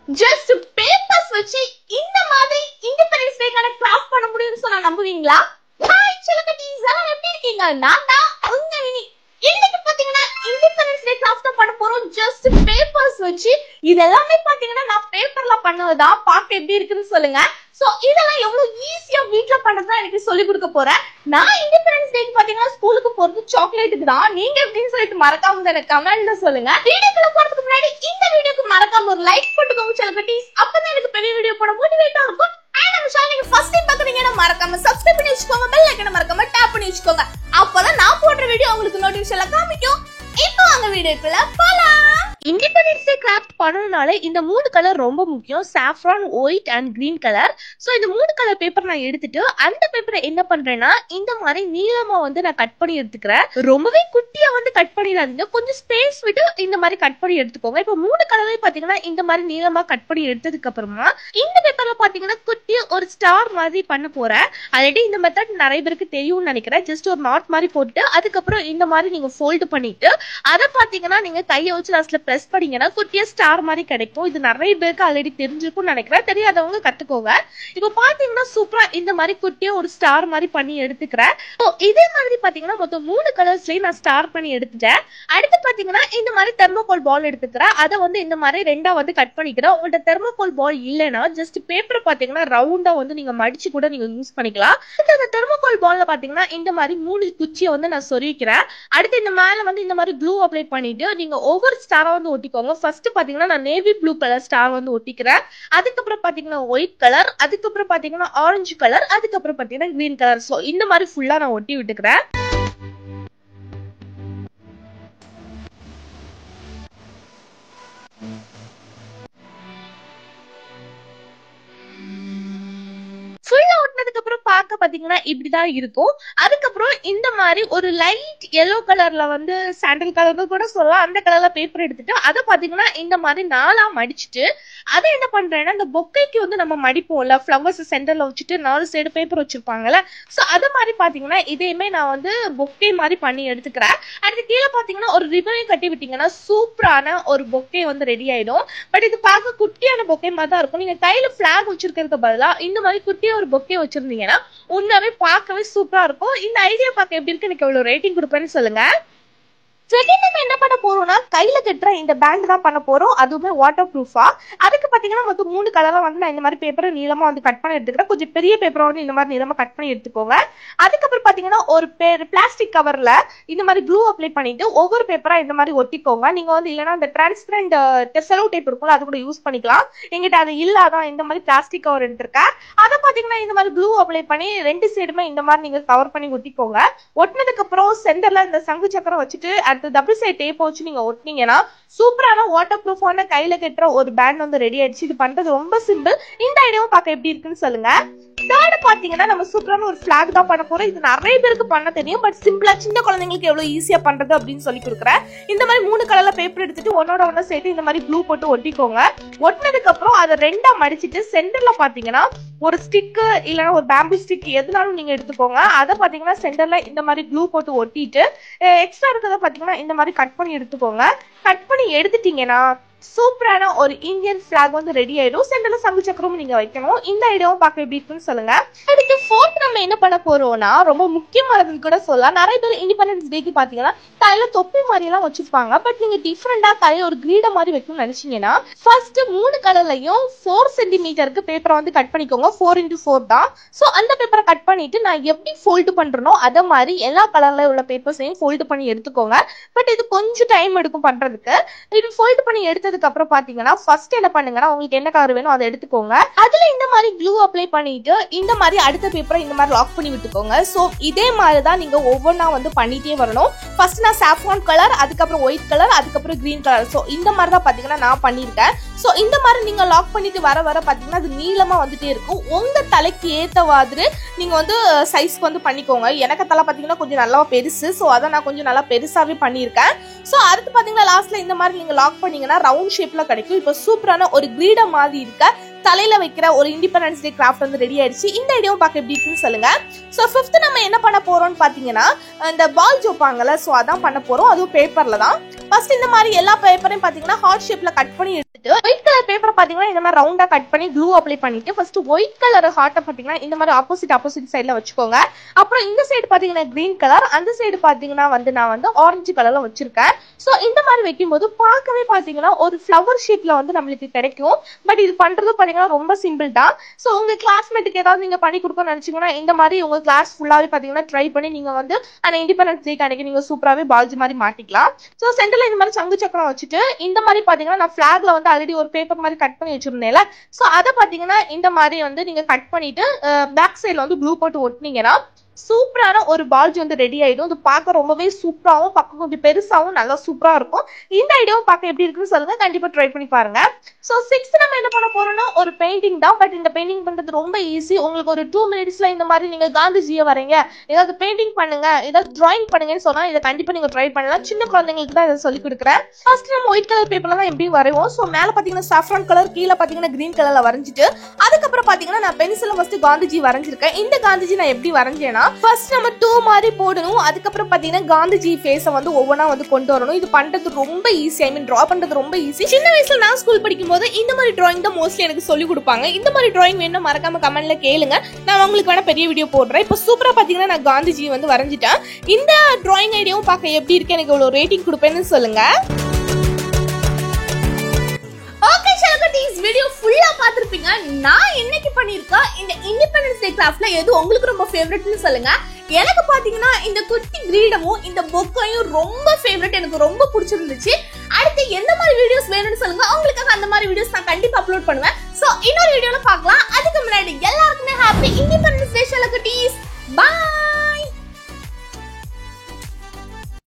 just papers வச்சு இந்த மாதிரி இண்டிபெண்டன்ஸ் டேக்கான கிராஃப்ட் பண்ண முடியும்னு சொன்னா நம்புவீங்களா? ஹாய் செல்லகுட்டீஸ், எல்லாம் எப்படி இருக்கீங்க? நான் தான் உங்க வினி. இன்னைக்கு பாத்தீங்கன்னா இண்டிபெண்டன்ஸ் டே கிராஃப்ட் பண்ண போறோம் just papers வச்சு. இதெல்லாமே பாத்தீங்கன்னா நான் பேப்பர்ல பண்ணதா, பார்க்க எப்படி இருக்குன்னு சொல்லுங்க. சோ இதெல்லாம் எவ்வளவு ஈஸியா வீட்ல பண்றதா எனக்கு சொல்லி கொடுக்க போறேன். நான் இண்டிபெண்டன்ஸ் டேக்கு பாத்தீங்கன்னா ஸ்கூலுக்கு போறது சாக்லேட்டுக்கு தான். நீங்க எப்படின்னு சொல்லிட்டு மறக்காம எனக்கு கமெண்ட்ல சொல்லுங்க. வீடியோக்குள்ள போறதுக்கு முன்னாடி இந்த வீடியோக்கு மறக்காம ஒரு லைக் போட்டுக்கோங்க செல்லகுட்டீஸ். அப்பதான் எனக்கு பெரிய வீடியோ போட மோட்டிவேட்டா இருக்கும். அண்ட் நம்ம சேனலுக்கு ஃபர்ஸ்ட் டைம் பாக்குறீங்கன்னா மறக்காம சப்ஸ்கிரைப் பண்ணி வச்சுக்கோங்க, பெல் ஐகானை மறக்காம டேப் பண்ணி வச்சுக்கோங்க. அப்பதான் நான் போடுற வீடியோ உங்களுக்கு நோட்டிஃபிகேஷன்ல காமிக்கும். இப்போ அந்த வீடியோக்குள்ள போலாம். இண்டிபெண்டன்ஸ் டே கிராஃப்ட் பண்ணனும்னால இந்த மூணு கலர் ரொம்ப முக்கியம். Saffron, white and green colour. So இந்த மூணு கலர் பேப்பர் நான் எடுத்துட்டு அந்த பேப்பரை என்ன பண்றேன்னா இந்த மாதிரி நீளமா நான் கட் பண்ணி எடுத்துக்கிறேன். ரொம்பவே குட்டியா கட் பண்ணிடாதீங்க, கொஞ்சம் ஸ்பேஸ் விட்டு இந்த மாதிரி கட் பண்ணி எடுத்துக்கோங்க. இப்போ மூணு கலரே பாத்தீங்கன்னா இந்த மாதிரி நீளமா கட் பண்ணி எடுத்ததுக்கு அப்புறமா இந்த பேப்பர்ல பாத்தீங்கன்னா குட்டியா ஒரு ஸ்டார் மாதிரி பண்ண போறேன். ஆல்ரெடி இந்த மெத்தட் நிறைய பேருக்கு தெரியும்னு நினைக்கிறேன். ஜஸ்ட் ஒரு நாட் மாதிரி போட்டு அதுக்கப்புறம் இந்த மாதிரி நீங்க ஃபோல்டு பண்ணிட்டு அதை பாத்தீங்கன்னா நீங்க கையை வச்சு லாஸ்ட்ல பிரஸ் பண்ணீங்கன்னா குட்டியா ஸ்டார் மாதிரி கிடைக்கும். இது நிறைய பேருக்கு ஆல்ரெடி தெரிஞ்சிருக்கும்னு நினைக்கிறேன். தெரியாதவங்க கத்துக்கோங்க. இப்போ பாத்தீங்கன்னா சூப்பரா இந்த மாதிரி குட்டியா ஒரு ஸ்டார் மாதிரி பண்ணி எடுத்துக்கிறேன். இதே மாதிரி பாத்தீங்கன்னா மொத்தம் 3 கலர்ஸ்லயும் நான் ஸ்டார் பண்ணி எடுத்துட்டேன். அடுத்து பாத்தீங்கன்னா இந்த மாதிரி தெர்மோகோல் பால் எடுத்துக்கிறேன். அதை இந்த மாதிரி ரெண்டா கட் பண்ணிக்கிறேன். உங்கள்ட்ட தெர்மோகோல் பால் இல்லைன்னா ஜஸ்ட் பேப்பர் பாத்தீங்கன்னா ரவுண்டா நீங்க மடிச்சு கூட நீங்க யூஸ் பண்ணிக்கலாம். அந்த தெர்மோகோல் பால்ல பாத்தீங்கன்னா இந்த மாதிரி 3 குச்சியை நான் சொருவிக்கிறேன். அடுத்து இந்த மேல இந்த மாதிரி ப்ளூ அப்ளை பண்ணிட்டு நீங்க ஒவ்வொரு ஸ்டாரா ஒட்டிக்கோங்க. ஃபர்ஸ்ட் பாத்தீங்கன்னா நான் நேவி ப்ளூ கலர் ஸ்டார் ஒட்டிக்கிறேன். அதுக்கப்புறம் பாத்தீங்கன்னா ஒயிட் கலர், அதுக்கப்புறம் பாத்தீங்கன்னா ஆரஞ்சு கலர், அதுக்கப்புறம் பாத்தீங்கன்னா கிரீன் கலர். சோ இந்த மாதிரி ஃபுல்லா நான் ஒட்டி விட்டுக்கிறேன். அப்புறம் பார்க்க பாத்தீங்கன்னா இப்படிதான் இருக்கும். அதுக்கப்புறம் இந்த மாதிரி ஒரு லைட் எல்லோ கலர்ல சாண்டல் கலர்னு கூட சொல்லலாம், அந்த கலர்ல பேப்பர் எடுத்துட்டு அதை பாத்தீங்கன்னா இந்த மாதிரி 4ஆ மடிச்சுட்டு அதை என்ன பண்றேன்னா இந்த பொக்கைக்கு நம்ம மடிப்போம்ல, ஃபிளவர்ஸ் சென்டர்ல வச்சுட்டு 4 சைடு பேப்பர் வச்சிருப்பாங்கல்ல. சோ அது மாதிரி பாத்தீங்கன்னா இதையுமே நான் பொக்கே மாதிரி பண்ணி எடுத்துக்கிறேன். அடுத்து கீழே பாத்தீங்கன்னா ஒரு ரிபனை கட்டி விட்டீங்கன்னா சூப்பரான ஒரு பொக்கே ரெடி ஆயிடும். பட் இது பார்க்க குட்டியான பொக்கே மாதிரி தான் இருக்கும். நீங்க கையில பிளாக் வச்சிருக்கிறதுக்கு பதிலா இந்த மாதிரி குட்டியா ஒரு பொக்கே வச்சிருந்தீங்கன்னா உண்மையாவே பார்க்கவே சூப்பரா இருக்கும். இந்த ஐடியா பார்க்க எப்படி இருக்கு, எனக்கு எவ்வளவு ரேட்டிங் கொடுப்பேன்னு சொல்லுங்க. நம்ம என்ன பண்ண போறோம்னா கையில கட்டுற இந்த பேண்ட் தான் பண்ண போறோம். அதுவுமே வாட்டர் ப்ரூஃபா. அதுக்கு பாத்தீங்கன்னா மொத்தம் 3 கலரா நான் இந்த மாதிரி பேப்பரை நீளமா கட் பண்ணி எடுத்துக்கிறேன். கொஞ்சம் பெரிய பேப்பரை இந்த மாதிரி நீளமா கட் பண்ணி எடுத்துக்கோங்க. அதுக்கப்புறம் பாத்தீங்கன்னா ஒரு பிளாஸ்டிக் கவர்ல இந்த மாதிரி க்ளூ அப்ளை பண்ணிட்டு ஒவ்வொரு பேப்பரா இந்த மாதிரி ஒட்டிக்கோங்க. நீங்க இல்லைன்னா இந்த டிரான்ஸ்பரண்ட் செலோ டேப் இருக்கும்ல, அது கூட யூஸ் பண்ணிக்கலாம். எங்கிட்ட அது இல்லாதான் இந்த மாதிரி பிளாஸ்டிக் கவர் எடுத்திருக்கேன். அதை பாத்தீங்கன்னா இந்த மாதிரி க்ளூ அப்ளை பண்ணி 2 சைடுமே இந்த மாதிரி நீங்க கவர் பண்ணி ஒட்டிக்கோங்க. ஒட்டினதுக்கு அப்புறம் சென்டர்ல இந்த சங்கு சக்கரம் வச்சுட்டு டபுள் சைட் டேப் வச்சு நீங்க ஒட்டினீங்கன்னா சூப்பரான வாட்டர் ப்ரூஃபான கையில கட்டுற ஒரு பேண்ட் ரெடி ஆயிடுச்சு. இது பண்றது ரொம்ப சிம்பிள். இந்த ஐடியாவும் பார்க்க எப்படி இருக்குன்னு சொல்லுங்க. தேர்ட் பாத்தீங்கன்னா நம்ம சூப்பரான ஒரு பிளாக் தான் பண்ண போறோம். இது நிறைய பேருக்கு பண்ண தெரியும், பட் சிம்பிளா சின்ன குழந்தைங்களுக்கு எவ்வளவு ஈஸியா பண்றது அப்படின்னு சொல்லி கொடுக்குறேன். இந்த மாதிரி 3 கலர்ல பேப்பர் எடுத்துட்டு ஒன்னோட ஒண்ணு சேர்த்து இந்த மாதிரி க்ளூ போட்டு ஒட்டிக்கோங்க. ஒட்டினதுக்கு அப்புறம் அதை 2ஆ மடிச்சிட்டு சென்டர்ல பாத்தீங்கன்னா ஒரு ஸ்டிக்கு இல்லைன்னா ஒரு பேம்பு ஸ்டிக் எதுனாலும் நீங்க எடுத்துக்கோங்க. அதை பாத்தீங்கன்னா சென்டர்ல இந்த மாதிரி க்ளூ போட்டு ஒட்டிட்டு எக்ஸ்ட்ரா இருக்கிறத பாத்தீங்கன்னா இந்த மாதிரி கட் பண்ணி எடுத்துக்கோங்க. கட் பண்ணி எடுத்துட்டீங்கன்னா சூப்பரான ஒரு இந்தியன் பிளாக் ரெடி ஆயிடும். சென்டர்ல சங்கு சக்கரமும் நீங்க வைக்கணும். இந்த ஐடியாவும் பார்க்க எப்படி இருக்குன்னு சொல்லுங்க. அடுத்து ஃபோர்த் நம்ம என்ன பண்ண போறோம்னா ரொம்ப முக்கியமானது கூட சொல்லலாம். நிறைய பேர் இண்டிபெண்டன்ஸ் டேக்கு பாத்தீங்கன்னா கையில தொப்பி மாதிரி எல்லாம் வச்சிருப்பாங்க. பட் நீங்க டிஃப்ரெண்டா கையில ஒரு கிரீட மாதிரி வைக்கணும்னு நினைச்சீங்கன்னா ஃபர்ஸ்ட் 3 கலர்லயும் 4 சென்டிமீட்டருக்கு பேப்பரை கட் பண்ணிக்கோங்க. 4x4 தான். சோ அந்த பேப்பரை கட் பண்ணிட்டு நான் எப்படி ஃபோல்டு பண்றனோ அதே மாதிரி எல்லா கலர்ல உள்ள பேப்பர்ஸையும் ஃபோல்டு பண்ணி எடுத்துக்கோங்க. பட் இது கொஞ்சம் டைம் எடுக்கும் பண்றதுக்கு. இது ஃபோல்டு பண்ணி எடுத்ததுக்கு அப்புறம் பாத்தீங்கன்னா ஃபர்ஸ்ட் என்ன பண்ணுங்கன்னா உங்களுக்கு என்ன கலர் வேணும் அதை எடுத்துக்கோங்க. அதுல இந்த மாதிரி க்ளூ அப்ளை பண்ணிட்டு இந்த மாதிரி அடுத்த பேப்பரை இந்த மாதிரி லாக் பண்ணி விட்டுக்கோங்க. சோ இதே மாதிரி தான் நீங்க ஒவ்வொன்றா பண்ணிட்டே வரணும். ஃபர்ஸ்ட் நான் சாஃப்ரான் கலர், அதுக்கப்புறம் ஒயிட் கலர், அதுக்கப்புறம் கிரீன் கலர். சோ இந்த மாதிரி தான் பாத்தீங்கன்னா நான் பண்ணிருக்கேன். சோ இந்த மாதிரி நீங்க லாக் பண்ணிட்டு வர வர பாத்தீங்கன்னா அது நீளமா வந்துட்டே இருக்கும். உங்க தலைக்கு ஏத்த மாதிரி நீங்க சைஸ் பண்ணிக்கோங்க. எனக்கு தலை பாத்தீங்கன்னா கொஞ்சம் நல்லா பெருசு. சோ அதை நான் கொஞ்சம் நல்லா பெருசாவே பண்ணிருக்கேன். சோ அடுத்து பாத்தீங்கன்னா லாஸ்ட்ல இந்த மாதிரி நீங்க லாக் பண்ணீங்கன்னா ரவுண்ட் ஷேப்ல கிடைக்கும். இப்போ சூப்பரான ஒரு கிரீட மாதிரி இருக்க தலையில வைக்கிற ஒரு இண்டிபெண்டன்ஸ் டே கிராஃப்ட் ரெடி ஆயிடுச்சு. இந்த ஐடியாவும் பார்க்க எப்படி இருக்குன்னு சொல்லுங்க. சோ 5th நம்ம என்ன பண்ண போறோம்னு பாத்தீங்கன்னா இந்த பால் ஜோப்பாங்கல்ல, சோ அதான் பண்ண போறோம். அதுவும் பேப்பர்ல தான். ஃபர்ஸ்ட் இந்த மாதிரி எல்லா பேப்பரையும் பாத்தீங்கன்னா ஹார்ட் ஷேப்ல கட் பண்ணி எடுத்துட்டு பண்ணிட்டு ஒயிட் கலர் பேப்பர் பாத்தீங்கன்னா இந்த மாதிரி ரவுண்டா கட் பண்ணி க்ளூ அப்ளை பண்ணிட்டு ஃபர்ஸ்ட் ஒயிட் கலர் ஹார்ட்டை பாத்தீங்கன்னா இந்த மாதிரி ஆப்போசிட் சைட்ல வச்சுக்கோங்க. அப்புறம் இந்த சைடு பாத்தீங்கன்னா கிரீன் கலர், அந்த சைடு பாத்தீங்கன்னா நான் ஆரஞ்சு கலர்ல வச்சிருக்கேன். சோ இந்த மாதிரி வைக்கும்போது பார்க்கவே பாத்தீங்கன்னா ஒரு ஃபிளவர் ஷீட்ல நம்மளுக்கு கிடைக்கும். பட் இது பண்றது பாத்தீங்கன்னா ரொம்ப சிம்பிள் தான். சோ உங்க கிளாஸ்மேட்டுக்கு ஏதாவது நீங்க பண்ணி கொடுக்கணும்னு நினைச்சீங்கன்னா இந்த மாதிரி உங்க கிளாஸ் ஃபுல்லாவே பாத்தீங்கன்னா ட்ரை பண்ணி நீங்க அந்த இண்டிபெண்டன்ஸ் டே அன்னைக்கு நீங்க சூப்பராவே பால்ஜி மாதிரி மாட்டிக்கலாம். சோ சென்டர்ல இந்த மாதிரி சங்கு சக்கரம் வச்சுட்டு இந்த மாதிரி பாத்தீங்கன்னா நான் பிளாக்ல ஆல்ரெடி ஒரு பேப்பர் மாதிரி கட் பண்ணி வச்சிருந்தேன்ல, சோ அதை பாத்தீங்கன்னா இந்த மாதிரி நீங்க கட் பண்ணிட்டு பேக் சைட்ல ப்ளூ போட்டு ஒட்டினீங்கன்னா சூப்பரான ஒரு பால்ஜி ரெடி ஆயிடும். இது பார்க்க ரொம்பவே சூப்பராகவும் பார்க்க கொஞ்சம் பெருசாகவும் நல்லா சூப்பரா இருக்கும். இந்த ஐடியாவும் பார்க்க எப்படி இருக்குன்னு சொல்லுங்க, கண்டிப்பா ட்ரை பண்ணி பாருங்க. சோ 6th நம்ம என்ன பண்ண போறோம்னா ஒரு பெயிண்டிங் தான். பட் இந்த பெயிண்டிங் பண்றது ரொம்ப ஈஸி. உங்களுக்கு ஒரு 2 மினிட்ஸ்ல இந்த மாதிரி நீங்க காந்திஜியை வரீங்க, ஏதாவது பெயிண்டிங் பண்ணுங்க, ஏதாவது டிராயிங் பண்ணுங்கன்னு சொன்னா இதை கண்டிப்பா நீங்க ட்ரை பண்ணலாம். சின்ன குழந்தைங்களுக்கு தான் இதை சொல்லி கொடுக்குறேன். ஃபர்ஸ்ட் நம்ம ஒயிட் கலர் பேப்பர்ல தான் எப்படி வரைவோம். சோ மேல பாத்தீங்கன்னா சாஃப்ரான் கலர், கீழே பாத்தீங்கன்னா கிரீன் கலர்ல வரைஞ்சிட்டு அதுக்கப்புறம் பாத்தீங்கன்னா நான் பென்சில ஃபர்ஸ்ட் காந்திஜி வரைஞ்சிருக்கேன். இந்த காந்திஜி நான் எப்படி வரைஞ்சேன்னா ஃபர்ஸ்ட் நம்ம 2 மாதிரி போடணும். அதுக்கப்புறம் பாத்தீங்கன்னா காந்திஜி ஃபேஸை ஒவ்வொன்னா கொண்டு வரணும். இது பண்றது ரொம்ப ஈஸி. ஐ மீன் டிரா பண்றது ரொம்ப ஈஸி. சின்ன வயசுல நான் ஸ்கூல் படிக்கும் போது இந்த மாதிரி டிராயிங் தான் மோஸ்ட்லி எனக்கு சொல்லி கொடுப்பாங்க. இந்த மாதிரி டிராயிங் வேணும் மறக்காம கமெண்ட்ல கேளுங்க, நான் உங்களுக்கு வேணா பெரிய வீடியோ போடுறேன். இப்போ சூப்பரா பாத்தீங்கன்னா நான் காந்திஜி வரைஞ்சிட்டேன். இந்த டிராயிங் ஐடியாவும் பார்க்க எப்படி இருக்கு, எனக்கு இவ்வளவு ரேட்டிங் கொடுப்பேன்னு சொல்லுங்க. ஓகே சலகுட்டீஸ், வீடியோ ஃபுல்லா பாத்திருப்பீங்க. நான் இன்னைக்கு பண்ணிருக்க இந்த இண்டிபெண்டன்ஸ் டே கிராஃப்ட்ல எது உங்களுக்கு ரொம்ப ஃபேவரட்னு சொல்லுங்க. எனக்கு பாத்தீங்கன்னா இந்த குட்டி கிரீடமும் இந்த பொக்கையும் ரொம்ப ஃபேவரட், எனக்கு ரொம்ப பிடிச்சிருந்துச்சு. அடுத்து எந்த மாதிரி வீடியோஸ் வேணும்னு சொல்லுங்க, அவங்களுக்காக அந்த மாதிரி வீடியோஸ் நான் கண்டிப்பா அப்லோட் பண்ணுவேன். சோ இன்னொரு வீடியோல பார்க்கலாம். அதுக்கு முன்னாடி எல்லாருக்குமே ஹாப்பி இண்டிபெண்டன்ஸ் டே சலகுட்டீஸ். பை.